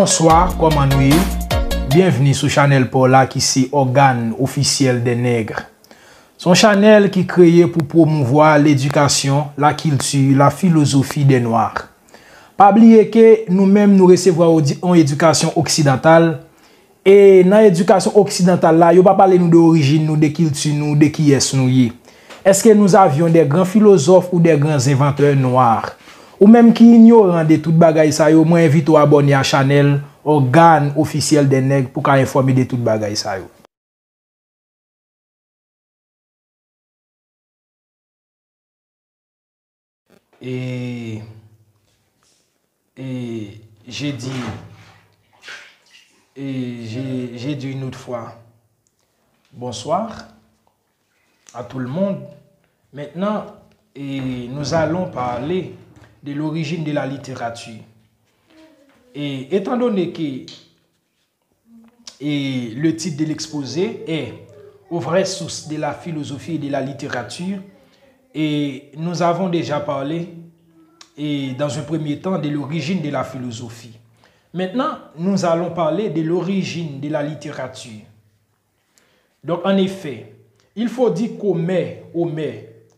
Bonsoir, comment nous y? Bienvenue sur Chanel Paula qui c'est organe officiel des nègres. Son Chanel qui est créé pour promouvoir l'éducation, la culture, la philosophie des Noirs. Pas oublier que nous-mêmes nous recevons en éducation occidentale et dans l'éducation occidentale là, yo pas parler nous d'origine, nous de culture, nous de qui est nous y. Est-ce que nous avions des grands philosophes ou des grands inventeurs noirs? Ou même qui ignorant de toute bagaille ça yo, moi invite à abonner à Chanel organe officiel des nègres pour qu'à informer de toute bagaille ça yo. Et j'ai dit une autre fois bonsoir à tout le monde. Maintenant, nous allons parler de l'origine de la littérature. Et étant donné que le titre de l'exposé est aux vraies sources de la philosophie et de la littérature, et nous avons déjà parlé dans un premier temps de l'origine de la philosophie. Maintenant, nous allons parler de l'origine de la littérature. Donc, en effet, il faut dire qu'Homère,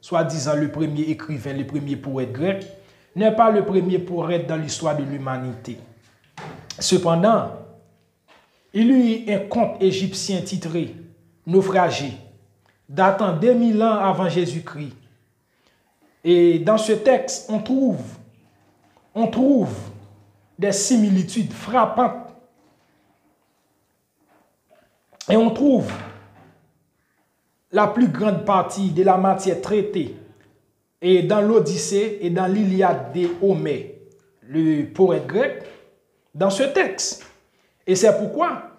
soi-disant le premier écrivain, le premier poète grec, n'est pas le premier poète dans l'histoire de l'humanité. Cependant, il y eut un conte égyptien titré « Naufragé », datant 2000 ans avant Jésus-Christ. Et dans ce texte, on trouve des similitudes frappantes. Et on trouve la plus grande partie de la matière traitée et dans l'Odyssée et dans l'Iliade d'Homère, le poète grec, dans ce texte. Et c'est pourquoi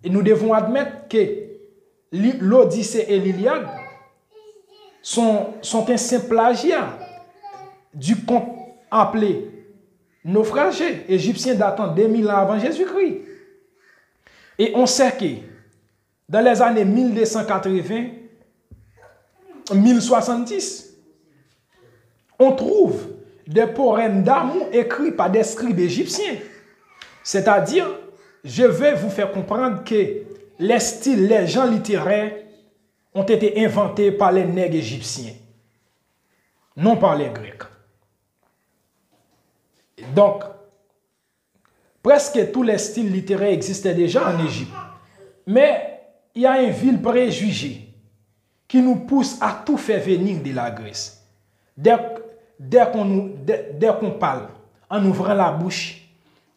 nous devons admettre que l'Odyssée et l'Iliade sont un simple plagiat du conte appelé Naufragé, égyptien datant 2000 ans avant Jésus-Christ. Et on sait que dans les années 1280-1070, on trouve des poèmes d'amour écrits par des scribes égyptiens. C'est-à-dire, je vais vous faire comprendre que les styles, les genres littéraires ont été inventés par les nègres égyptiens, non par les Grecs. Donc, presque tous les styles littéraires existaient déjà en Égypte. Mais il y a un vil préjugé qui nous pousse à tout faire venir de la Grèce. Dès qu'on parle, en ouvrant la bouche,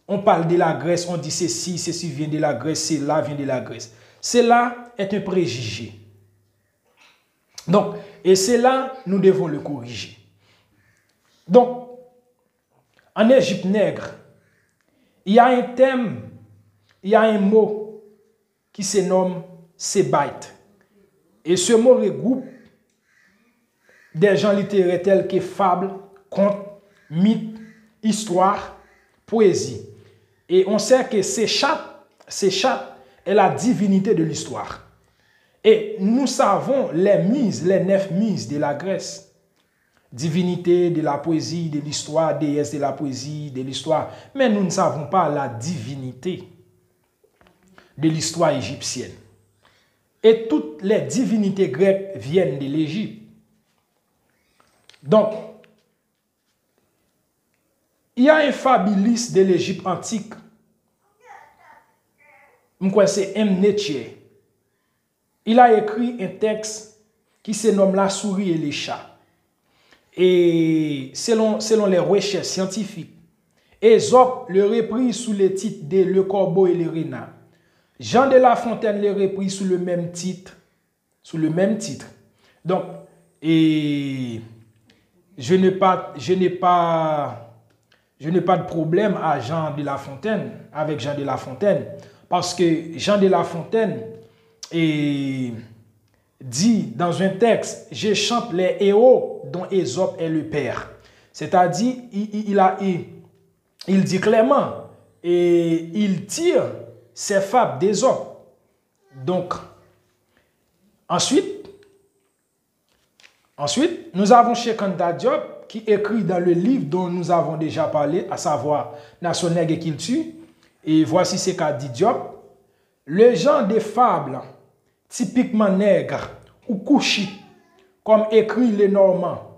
on parle de la Grèce, on dit ceci vient de la Grèce, cela vient de la Grèce. Cela est un préjugé. Donc, et cela, nous devons le corriger. Donc, en Égypte nègre, il y a un thème, il y a un mot qui se nomme Sebait. Et ce mot regroupe des genres littéraires tels que fables, contes, mythes, histoires, poésie. Et on sait que Séchat est la divinité de l'histoire. Et nous savons les 9 muses de la Grèce. Divinité de la poésie, de l'histoire, déesse de la poésie, de l'histoire. Mais nous ne savons pas la divinité de l'histoire égyptienne. Et toutes les divinités grecques viennent de l'Égypte. Donc, il y a un fabuliste de l'Égypte antique, c'est Mnéthier. Il a écrit un texte qui se nomme La souris et les chats. Et selon les recherches scientifiques, Ésope le reprit sous le titre de Le corbeau et le renard. Jean de La Fontaine le reprit sous le même titre. Donc, je n'ai pas de problème avec Jean de La Fontaine, parce que Jean de La Fontaine dit dans un texte, je chante les héros dont Ésope est le père. C'est-à-dire, il dit clairement, et il tire ses fables d'Ésope. Donc, ensuite, nous avons Cheikh Anta Diop qui écrit dans le livre dont nous avons déjà parlé, à savoir Nation Nègre et Culture. Et voici ce qu'a dit Diop. Le genre de fables typiquement nègres ou couchites, comme écrit les Normands,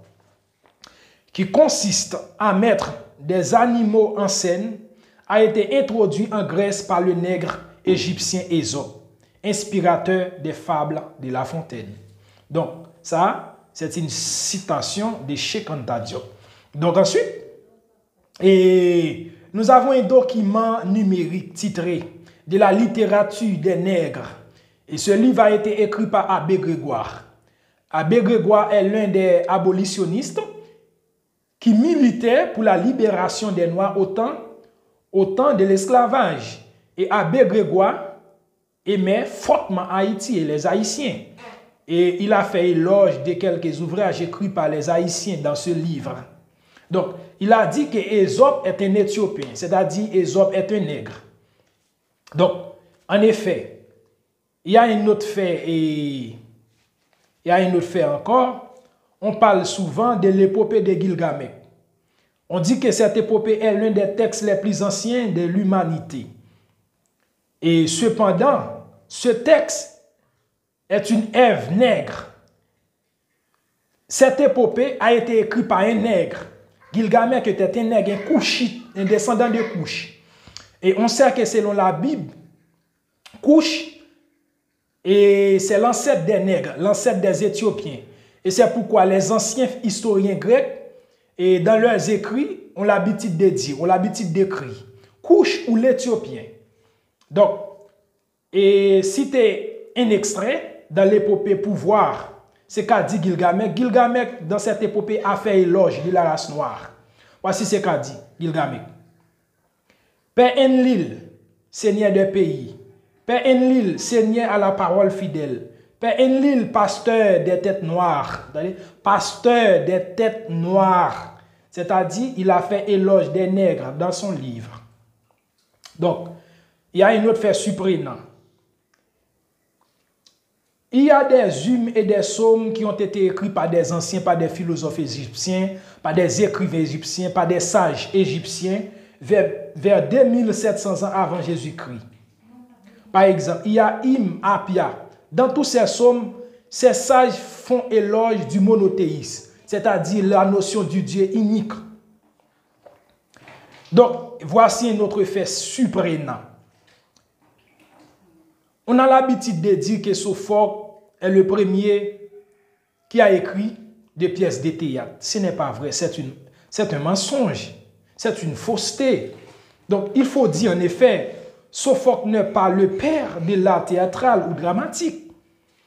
qui consiste à mettre des animaux en scène, a été introduit en Grèce par le nègre égyptien Ésope, inspirateur des fables de La Fontaine. Donc, ça, c'est une citation de Cheikh Anta Diop. Donc, ensuite, nous avons un document numérique titré « De la littérature des nègres ». Et ce livre a été écrit par Abbé Grégoire. Abbé Grégoire est l'un des abolitionnistes qui militait pour la libération des Noirs au temps de l'esclavage. Et Abbé Grégoire aimait fortement Haïti et les Haïtiens. Et il a fait éloge de quelques ouvrages écrits par les Haïtiens dans ce livre. Donc, il a dit que Ésope est un Éthiopien, c'est-à-dire Ésope est un nègre. Donc, en effet, il y a un autre fait encore. On parle souvent de l'épopée de Gilgamesh. On dit que cette épopée est l'un des textes les plus anciens de l'humanité. Et cependant, ce texte est une œuvre nègre. Cette épopée a été écrite par un nègre. Gilgamesh était un nègre, un couchite, un descendant de Couche. Et on sait que selon la Bible, Couche, et c'est l'ancêtre des nègres, l'ancêtre des Éthiopiens. Et c'est pourquoi les anciens historiens grecs, et dans leurs écrits, ont l'habitude de dire, ont l'habitude d'écrire, Couche ou l'Éthiopien. Donc, et citer un extrait dans l'épopée Pouvoir, c'est qu'a dit Gilgamesh. Gilgamesh, dans cette épopée, a fait éloge de la race noire. Voici ce qu'a dit Gilgamesh. Père Enlil, seigneur des pays. Père Enlil, seigneur à la parole fidèle. Père Enlil, pasteur des têtes noires. Pasteur des têtes noires. C'est-à-dire, il a fait éloge des nègres dans son livre. Donc, il y a un autre fait surprenant. Il y a des hymnes et des psaumes qui ont été écrits par des anciens, par des philosophes égyptiens, par des écrivains égyptiens, par des sages égyptiens, vers 2700 ans avant Jésus-Christ. Par exemple, il y a hymne Apia. Dans tous ces psaumes, ces sages font éloge du monothéisme, c'est-à-dire la notion du Dieu unique. Donc, voici un autre fait surprenant. On a l'habitude de dire que Sophocle est le premier qui a écrit des pièces de théâtre. Ce n'est pas vrai, c'est un mensonge, c'est une fausseté. Donc, il faut dire en effet, Sophocle n'est pas le père de l'art théâtral ou dramatique.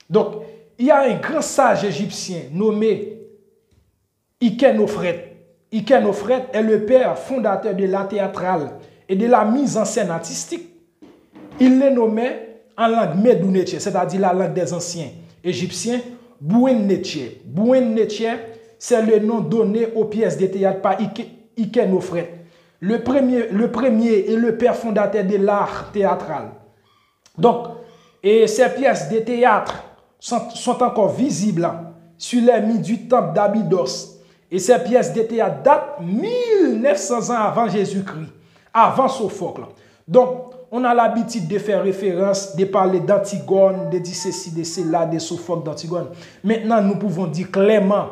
Donc, il y a un grand sage égyptien nommé Ikénophrète. Ikénophrète est le père fondateur de l'art théâtral et de la mise en scène artistique. Il le nommait en langue Medounetche, c'est-à-dire la langue des anciens égyptiens, Bouennetche. Bouennetche, c'est le nom donné aux pièces de théâtre par Ikénophrète, le premier et le père fondateur de l'art théâtral. Donc, et ces pièces de théâtre sont encore visibles sur les murs du temple d'Abydos. Et ces pièces de théâtre datent 1900 ans avant Jésus-Christ, avant Sophocle. Donc, on a l'habitude de faire référence, de parler d'Antigone, de dire ceci, de cela, de Sophocle, d'Antigone. Maintenant, nous pouvons dire clairement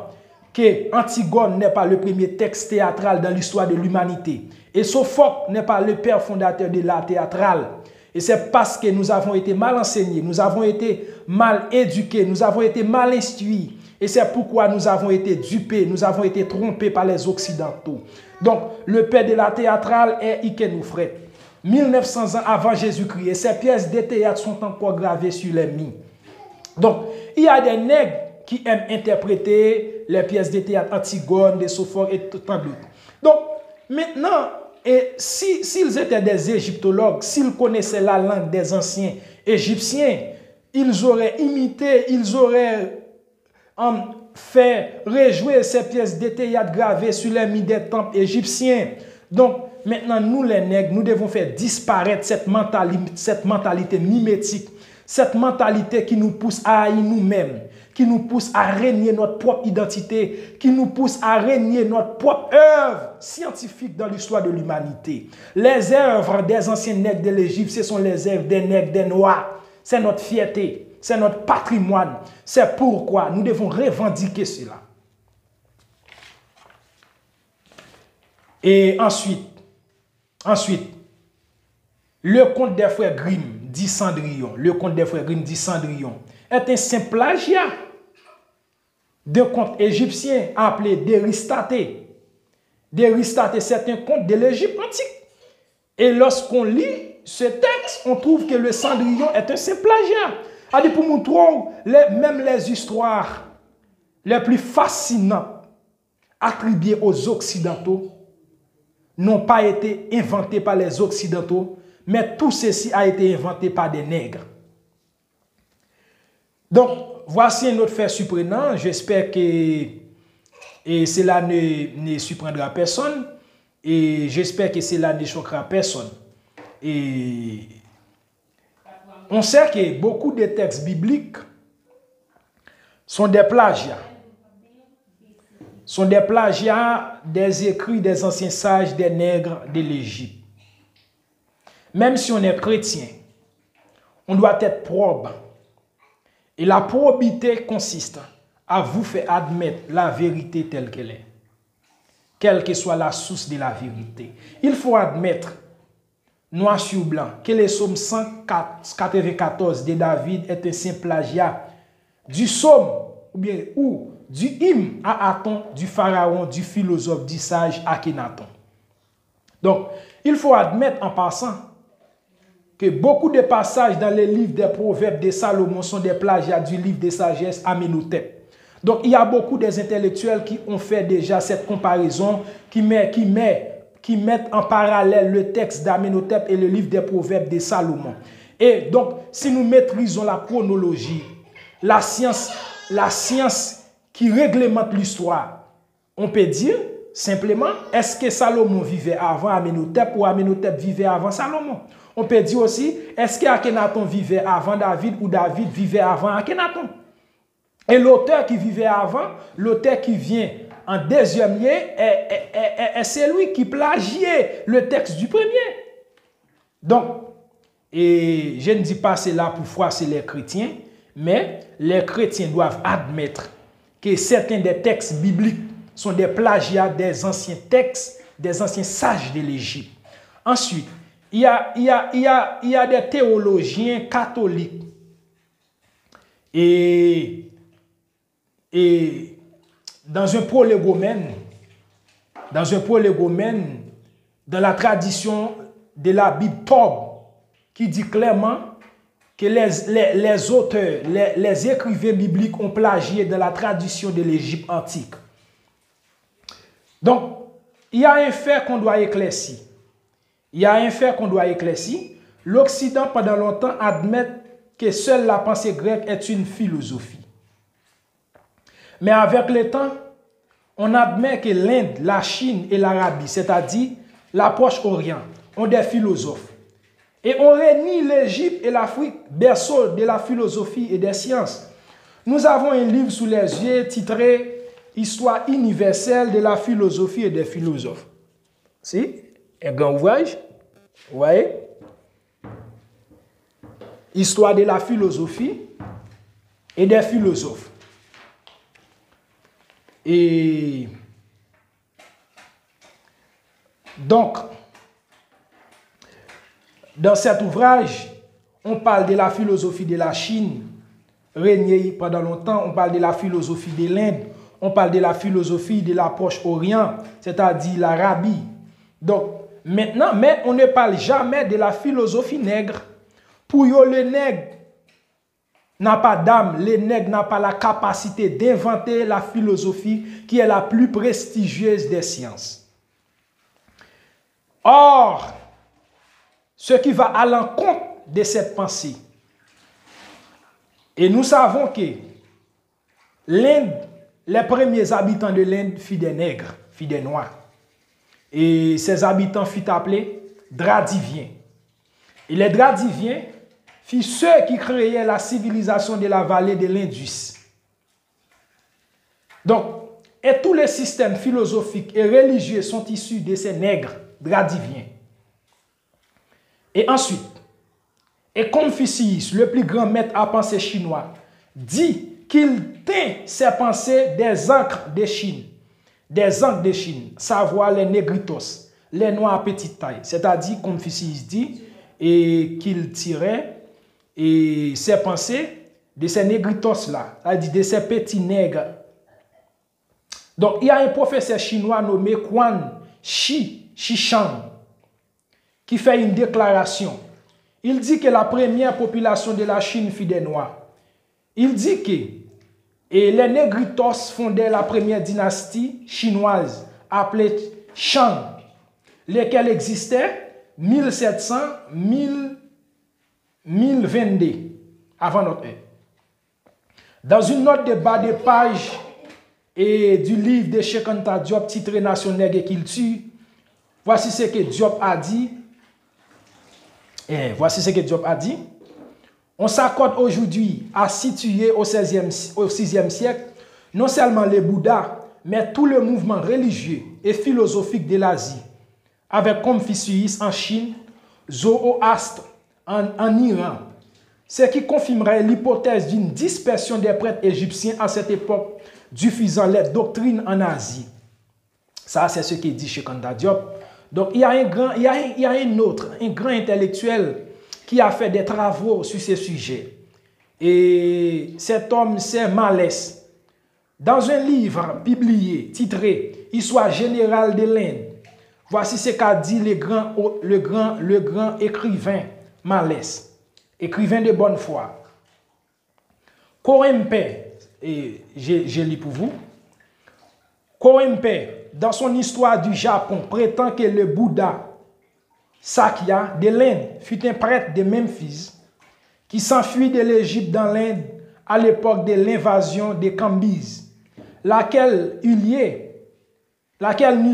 que Antigone n'est pas le premier texte théâtral dans l'histoire de l'humanité. Et Sophocle n'est pas le père fondateur de l'art théâtral. Et c'est parce que nous avons été mal enseignés, nous avons été mal éduqués, nous avons été mal instruits. Et c'est pourquoi nous avons été dupés, nous avons été trompés par les Occidentaux. Donc, le père de l'art théâtral est Ikénophrète. 1900 ans avant Jésus-Christ. Et ces pièces de théâtre sont encore gravées sur les murs. Donc, il y a des nègres qui aiment interpréter les pièces de théâtre Antigone, de Sophocle et tant d'autres. Donc, maintenant, s'ils étaient des égyptologues, s'ils connaissaient la langue des anciens égyptiens, ils auraient imité, ils auraient fait rejouer ces pièces de théâtre gravées sur les murs des temples égyptiens. Donc, maintenant, nous les nègres, nous devons faire disparaître cette mentalité mimétique, cette mentalité qui nous pousse à haïr nous-mêmes, qui nous pousse à régner notre propre identité, qui nous pousse à régner notre propre œuvre scientifique dans l'histoire de l'humanité. Les œuvres des anciens nègres de l'Égypte, ce sont les œuvres des nègres, des noirs. C'est notre fierté, c'est notre patrimoine. C'est pourquoi nous devons revendiquer cela. Et ensuite, le conte des frères Grimm, dit Cendrillon, le conte des frères Grimm, dit Cendrillon, est un simple plagiat d'un conte égyptien appelé Déristate. Déristate, c'est un conte de l'Égypte antique. Et lorsqu'on lit ce texte, on trouve que le Cendrillon est un simple plagiat. Pour montrer même les histoires les plus fascinantes attribuées aux Occidentaux n'ont pas été inventées par les Occidentaux, mais tout ceci a été inventé par des nègres. Donc, voici un autre fait surprenant. J'espère que cela ne surprendra personne. Et j'espère que cela ne choquera personne. Et on sait que beaucoup de textes bibliques sont des plagiats. Sont des plagiats des écrits des anciens sages des nègres de l'Égypte. Même si on est chrétien, on doit être probe. Et la probité consiste à vous faire admettre la vérité telle qu'elle est. Quelle que soit la source de la vérité. Il faut admettre, noir sur blanc, que le psaume 194 de David est un simple plagiat du psaume ou du hymne à Aton, du pharaon, du philosophe, du sage Akhenaton. Donc, il faut admettre en passant que beaucoup de passages dans les livres des proverbes de Salomon sont des plagiats du livre de sagesse Amenhotep. Donc, il y a beaucoup des intellectuels qui ont fait déjà cette comparaison, qui mettent en parallèle le texte d'Amenhotep et le livre des proverbes de Salomon. Et donc, si nous maîtrisons la chronologie, la science qui réglemente l'histoire, on peut dire simplement, est-ce que Salomon vivait avant Amenhotep ou Amenhotep vivait avant Salomon? On peut dire aussi, est-ce qu'Akhenaton vivait avant David ou David vivait avant Akhenaton? Et l'auteur qui vivait avant, l'auteur qui vient en deuxième lieu, est celui qui plagiait le texte du premier. Donc, et je ne dis pas cela pour froisser les chrétiens, mais les chrétiens doivent admettre que certains des textes bibliques sont des plagiats des anciens textes, des anciens sages de l'Égypte. Ensuite, il y a des théologiens catholiques et dans un prolégomène, dans la tradition de la Bible Tob, qui dit clairement que les auteurs, les écrivains bibliques ont plagié de la tradition de l'Égypte antique. Donc, il y a un fait qu'on doit éclaircir. L'Occident, pendant longtemps, admet que seule la pensée grecque est une philosophie. Mais avec le temps, on admet que l'Inde, la Chine et l'Arabie, c'est-à-dire la Proche-Orient, ont des philosophes. Et on réunit l'Égypte et l'Afrique, berceau de la philosophie et des sciences. Nous avons un livre sous les yeux titré « Histoire universelle de la philosophie et des philosophes ». Si, un grand ouvrage, vous voyez? Histoire de la philosophie et des philosophes. Et donc, dans cet ouvrage, on parle de la philosophie de la Chine, régnée pendant longtemps, on parle de la philosophie de l'Inde, on parle de la philosophie de la Proche-Orient, c'est-à-dire l'Arabie. Donc, maintenant, mais on ne parle jamais de la philosophie nègre. Pour eux, le nègre n'a pas d'âme, le nègre n'a pas la capacité d'inventer la philosophie qui est la plus prestigieuse des sciences. Or, ce qui va à l'encontre de cette pensée, et nous savons que l'Inde, les premiers habitants de l'Inde furent des nègres, furent des noirs. et ses habitants furent appelés Dradiviens. Et les Dradiviens furent ceux qui créaient la civilisation de la vallée de l'Indus. Donc, et tous les systèmes philosophiques et religieux sont issus de ces nègres Dradiviens. Et ensuite, et Confucius, le plus grand maître à penser chinois, dit qu'il tint ses pensées des ancres de Chine. Des ancres de Chine, savoir les négritos, les noirs à petite taille. C'est-à-dire, Confucius dit et qu'il tirait et ses pensées de ces négritos-là, c'est-à-dire de ces petits nègres. Donc, il y a un professeur chinois nommé Quan Shishang qui fait une déclaration. Il dit que la première population de la Chine fut des Noirs. Il dit que les négritos fondaient la première dynastie chinoise appelée Shang, lesquelles existaient 1700-1022 avant notre ère. Dans une note de bas de page et du livre de Cheikh Anta Diop titré Nation Nègre et Culture, voici ce que Diop a dit. Voici ce que Diop a dit. On s'accorde aujourd'hui à situer au 6e siècle non seulement les Bouddhas, mais tout le mouvement religieux et philosophique de l'Asie, avec Confucius en Chine, Zoroastre en Iran, ce qui confirmerait l'hypothèse d'une dispersion des prêtres égyptiens à cette époque, diffusant les doctrines en Asie. Ça, c'est ce qu'il dit Cheikh Anta Diop. Donc, il y a un grand intellectuel qui a fait des travaux sur ce sujet. Et cet homme, c'est Malès. Dans un livre publié, titré « Histoire générale de l'Inde », voici ce qu'a dit le grand écrivain Malès, écrivain de bonne foi. Korempe, et je lis pour vous, Korempe, dans son histoire du Japon, prétend que le Bouddha Sakya de l'Inde fut un prêtre de Memphis qui s'enfuit de l'Égypte dans l'Inde à l'époque de l'invasion de Cambyse, laquelle n'eut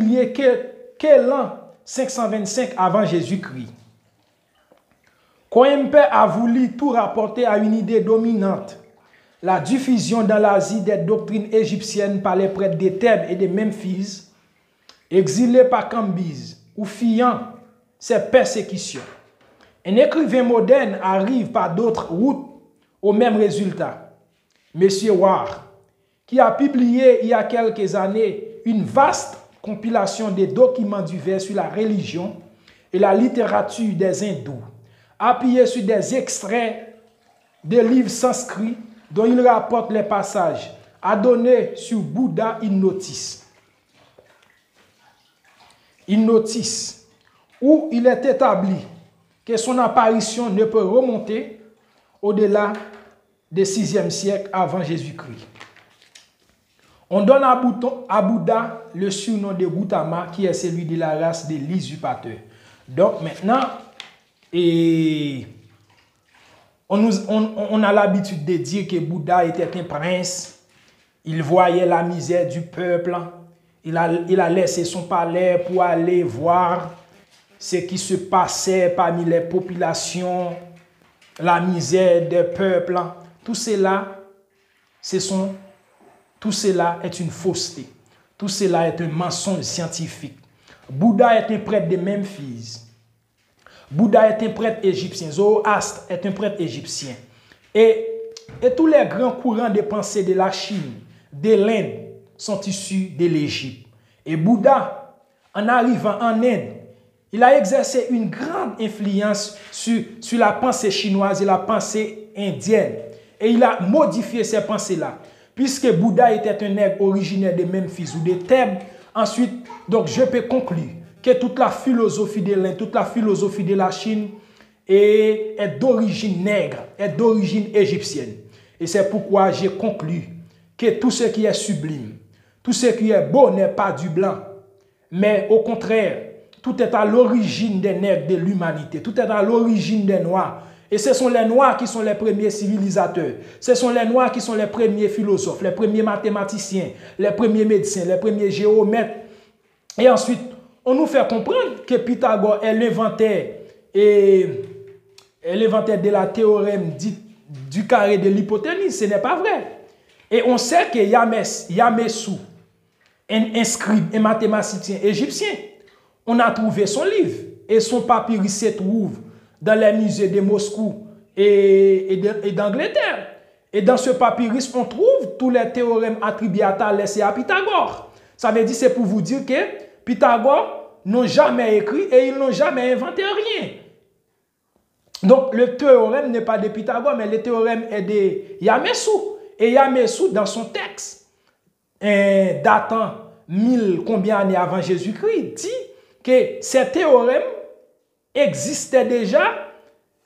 lieu que l'an 525 avant Jésus-Christ. Korempe a voulu tout rapporter à une idée dominante, la diffusion dans l'Asie des doctrines égyptiennes par les prêtres de Thèbes et de Memphis, exilés par Cambyse ou fuyant ses persécutions. Un écrivain moderne arrive par d'autres routes au même résultat. Monsieur Ward, qui a publié il y a quelques années une vaste compilation de documents divers sur la religion et la littérature des hindous, appuyé sur des extraits de livres sanscrits dont il rapporte les passages à donner sur Bouddha in notice, où il est établi que son apparition ne peut remonter au-delà du 6e siècle avant Jésus-Christ. On donne à Bouddha le surnom de Gautama, qui est celui de la race des usurpateurs. Donc maintenant, on a l'habitude de dire que Bouddha était un prince, il voyait la misère du peuple, il a laissé son palais pour aller voir ce qui se passait parmi les populations, la misère des peuples. Tout cela est une fausseté. Tout cela est un mensonge scientifique. Bouddha est un prêtre de Memphis. Bouddha est un prêtre égyptien. Zoroastre est un prêtre égyptien. Et tous les grands courants de pensée de la Chine, de l'Inde, sont issus de l'Égypte. Et Bouddha, en arrivant en Inde, il a exercé une grande influence sur la pensée chinoise et la pensée indienne. Et il a modifié ces pensées-là. Puisque Bouddha était un nègre originaire de Memphis ou de Thèbes, ensuite, donc je peux conclure que toute la philosophie de l'Inde, toute la philosophie de la Chine est d'origine nègre, est d'origine égyptienne. Et c'est pourquoi j'ai conclu que tout ce qui est sublime, tout ce qui est beau n'est pas du blanc, mais au contraire, tout est à l'origine des nègres de l'humanité, tout est à l'origine des Noirs. Et ce sont les Noirs qui sont les premiers civilisateurs. Ce sont les Noirs qui sont les premiers philosophes, les premiers mathématiciens, les premiers médecins, les premiers géomètres. Et ensuite, on nous fait comprendre que Pythagore est l'inventeur de la théorème dite du carré de l'hypoténuse. Ce n'est pas vrai. Et on sait que Yamessou, un scribe, un mathématicien égyptien, on a trouvé son livre et son papyrus se trouve dans les musées de Moscou et d'Angleterre. Et dans ce papyrus, on trouve tous les théorèmes attribués à Thalès et à Pythagore. Ça veut dire, c'est pour vous dire que Pythagore n'ont jamais écrit et ils n'ont jamais inventé rien. Donc, le théorème n'est pas de Pythagore, mais le théorème est de Yamessou. Et Yamessou, dans son texte, datant 1000 combien d'années avant Jésus-Christ, dit que ces théorèmes existaient déjà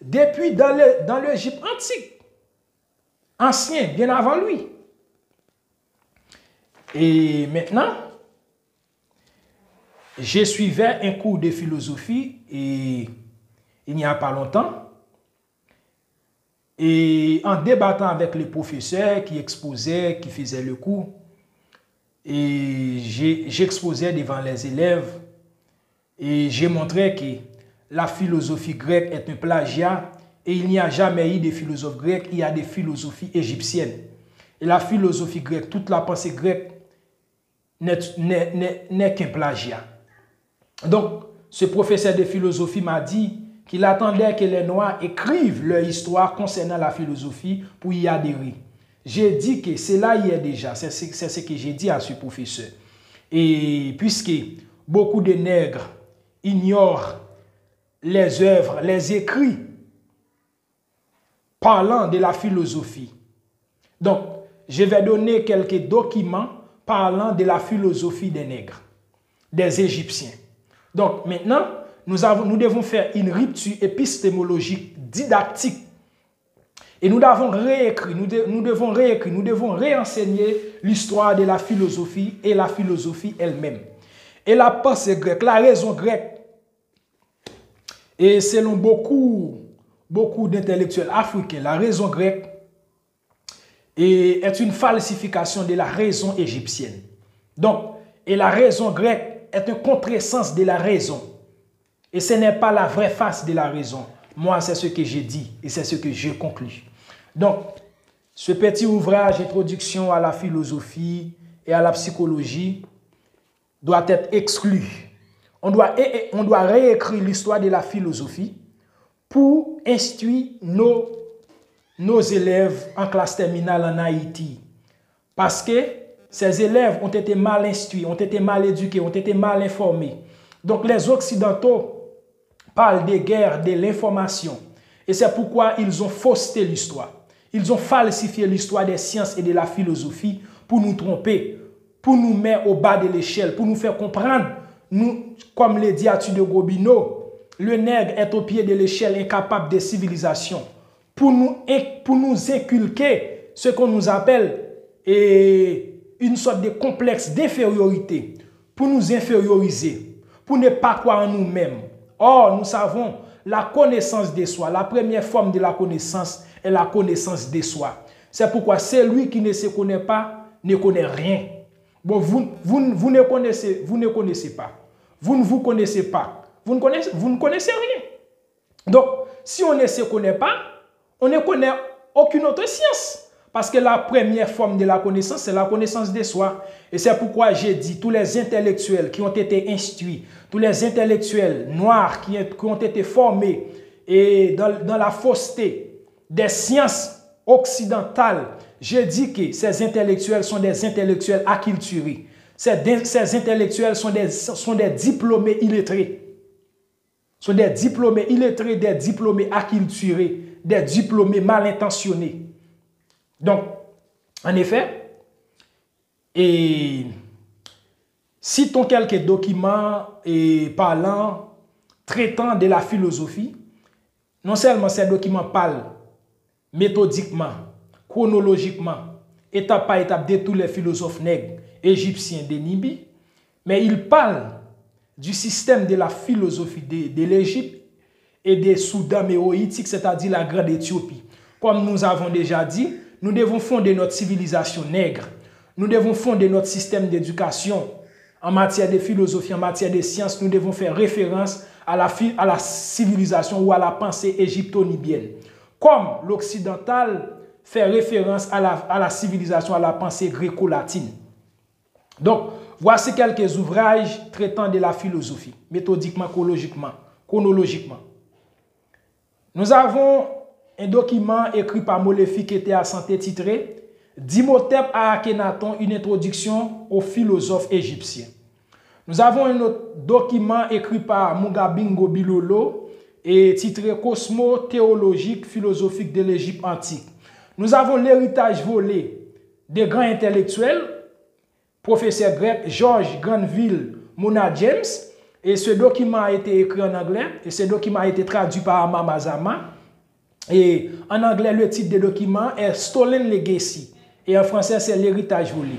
depuis dans l'Égypte antique. Ancien, bien avant lui. Et maintenant, je suivais un cours de philosophie et il n'y a pas longtemps. Et en débattant avec les professeurs qui exposaient, qui faisaient le cours, et j'exposais devant les élèves et j'ai montré que la philosophie grecque est un plagiat et il n'y a jamais eu de philosophes grecs, il y a des philosophies égyptiennes. Et la philosophie grecque, toute la pensée grecque n'est qu'un plagiat. Donc, ce professeur de philosophie m'a dit qu'il attendait que les Noirs écrivent leur histoire concernant la philosophie pour y adhérer. J'ai dit que cela y est déjà, c'est ce que j'ai dit à ce professeur. Et puisque beaucoup de nègres ignorent les œuvres, les écrits parlant de la philosophie. Donc, je vais donner quelques documents parlant de la philosophie des nègres, des Égyptiens. Donc, maintenant, nous devons faire une rupture épistémologique didactique. Et nous devons réécrire, nous devons réenseigner l'histoire de la philosophie et la philosophie elle-même. Et la pensée grecque, la raison grecque, et selon beaucoup d'intellectuels africains, la raison grecque est une falsification de la raison égyptienne. Donc, et la raison grecque est un contresens de la raison. Et ce n'est pas la vraie face de la raison. Moi, c'est ce que j'ai dit et c'est ce que je conclus. Donc, ce petit ouvrage, Introduction à la philosophie et à la psychologie, doit être exclu. On doit réécrire l'histoire de la philosophie pour instruire nos élèves en classe terminale en Haïti. Parce que ces élèves ont été mal instruits, ont été mal éduqués, ont été mal informés. Donc les Occidentaux parlent des guerres, de l'information. Et c'est pourquoi ils ont faussé l'histoire. Ils ont falsifié l'histoire des sciences et de la philosophie pour nous tromper, pour nous mettre au bas de l'échelle, pour nous faire comprendre, nous, comme le dit Arthur de Gobineau, le nègre est au pied de l'échelle incapable de civilisation, pour nous inculquer ce qu'on nous appelle une sorte de complexe d'infériorité, pour nous inférioriser, pour ne pas croire en nous-mêmes. Or, nous savons, la connaissance de soi, la première forme de la connaissance est la connaissance de soi. C'est pourquoi celui qui ne se connaît pas ne connaît rien. Bon, vous ne connaissez pas. Vous ne vous connaissez pas. Vous ne connaissez rien. Donc, si on ne se connaît pas, on ne connaît aucune autre science. Parce que la première forme de la connaissance, c'est la connaissance de soi. Et c'est pourquoi j'ai dit, tous les intellectuels qui ont été instruits, tous les intellectuels noirs qui ont été formés et dans la fausseté des sciences occidentales, j'ai dit que ces intellectuels sont des intellectuels acculturés. Ces intellectuels sont des diplômés illettrés. Sont des diplômés illettrés, des diplômés acculturés, des diplômés mal intentionnés. Donc, en effet, citons quelques documents parlant, traitant de la philosophie. Non seulement ces documents parlent méthodiquement, chronologiquement, étape par étape de tous les philosophes nègres égyptiens de Nubie, mais ils parlent du système de la philosophie de l'Égypte et des Soudan méroïtiques, c'est-à-dire la Grande Éthiopie. Comme nous avons déjà dit, nous devons fonder notre civilisation nègre. Nous devons fonder notre système d'éducation en matière de philosophie, en matière de sciences, nous devons faire référence à la civilisation ou à la pensée égypto-nubienne. Comme l'occidental fait référence à la civilisation, à la pensée gréco-latine. Donc, voici quelques ouvrages traitant de la philosophie, méthodiquement, chronologiquement. Nous avons un document écrit par Molefi qui était à santé titré « D'Imhotep à Akhenaton, une introduction aux philosophes égyptiens ». Nous avons un autre document écrit par Mugabingo Bilolo et titré « Cosmo théologique philosophique de l'Égypte antique ». Nous avons l'héritage volé des grands intellectuels, professeur grec George Granville Mona James, et ce document a été écrit en anglais, et ce document a été traduit par Amma Mazama. Et en anglais, le titre du document est Stolen Legacy, et en français, c'est l'héritage volé.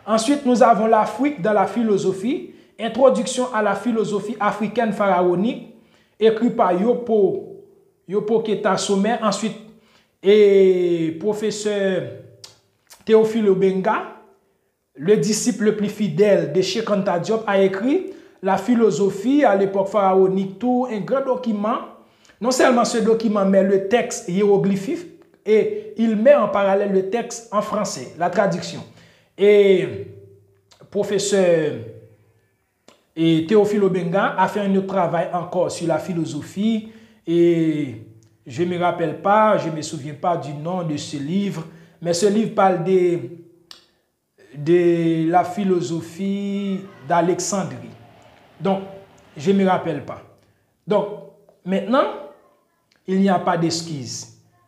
Ensuite, nous avons l'Afrique dans la philosophie, introduction à la philosophie africaine pharaonique, écrit par Yopo Keta Sommer. Ensuite, et professeur Théophile Obenga, le disciple le plus fidèle de Cheikh Anta Diop, a écrit la philosophie à l'époque pharaonique, tout un grand document. Non seulement ce document, mais le texte hiéroglyphique, et il met en parallèle le texte en français, la traduction. Et professeur Théophile Obenga a fait un autre travail encore sur la philosophie, et je ne me rappelle pas, je ne me souviens pas du nom de ce livre, mais ce livre parle de la philosophie d'Alexandrie. Donc, je ne me rappelle pas. Donc, maintenant, il n'y a pas d'excuses.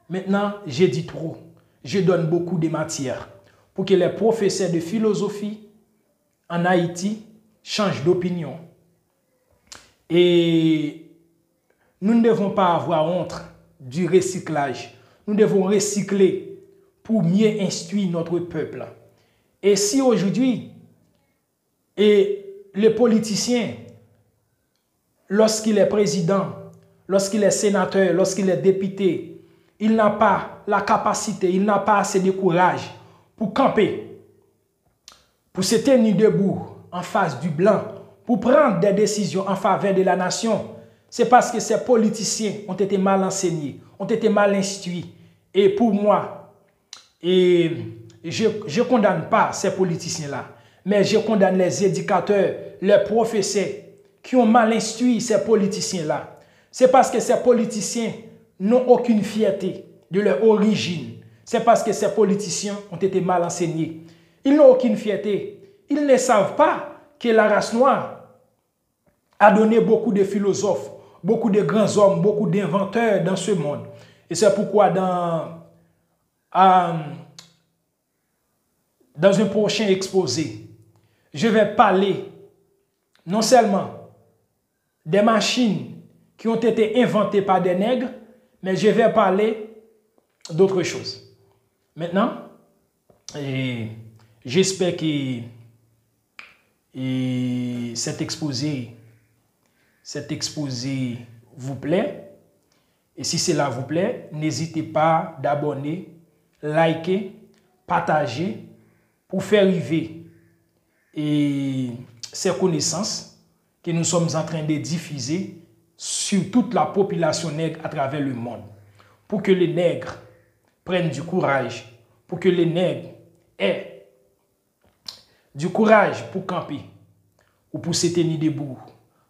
Maintenant, j'ai dit trop. Je donne beaucoup de matière pour que les professeurs de philosophie en Haïti changent d'opinion. Et nous ne devons pas avoir honte du recyclage. Nous devons recycler pour mieux instruire notre peuple. Et si aujourd'hui, le politicien, lorsqu'il est président, lorsqu'il est sénateur, lorsqu'il est député, il n'a pas la capacité, il n'a pas assez de courage pour camper, pour se tenir debout en face du blanc, pour prendre des décisions en faveur de la nation, c'est parce que ces politiciens ont été mal enseignés, ont été mal instruits. Et pour moi, je ne condamne pas ces politiciens-là, mais je condamne les éducateurs, les professeurs qui ont mal instruit ces politiciens-là. C'est parce que ces politiciens n'ont aucune fierté de leur origine. C'est parce que ces politiciens ont été mal enseignés. Ils n'ont aucune fierté. Ils ne savent pas que la race noire a donné beaucoup de philosophes, beaucoup de grands hommes, beaucoup d'inventeurs dans ce monde. Et c'est pourquoi dans un prochain exposé, je vais parler non seulement des machines qui ont été inventées par des nègres, mais je vais parler d'autres choses. Maintenant, j'espère que cet exposé vous plaît. Et si cela vous plaît, n'hésitez pas d'abonner, liker, partager pour faire arriver ces connaissances que nous sommes en train de diffuser sur toute la population nègre à travers le monde. Pour que les nègres prennent du courage, pour que les nègres aient du courage pour camper ou pour se tenir debout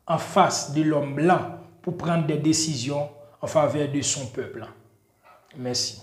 en face de l'homme blanc pour prendre des décisions en faveur de son peuple. Merci.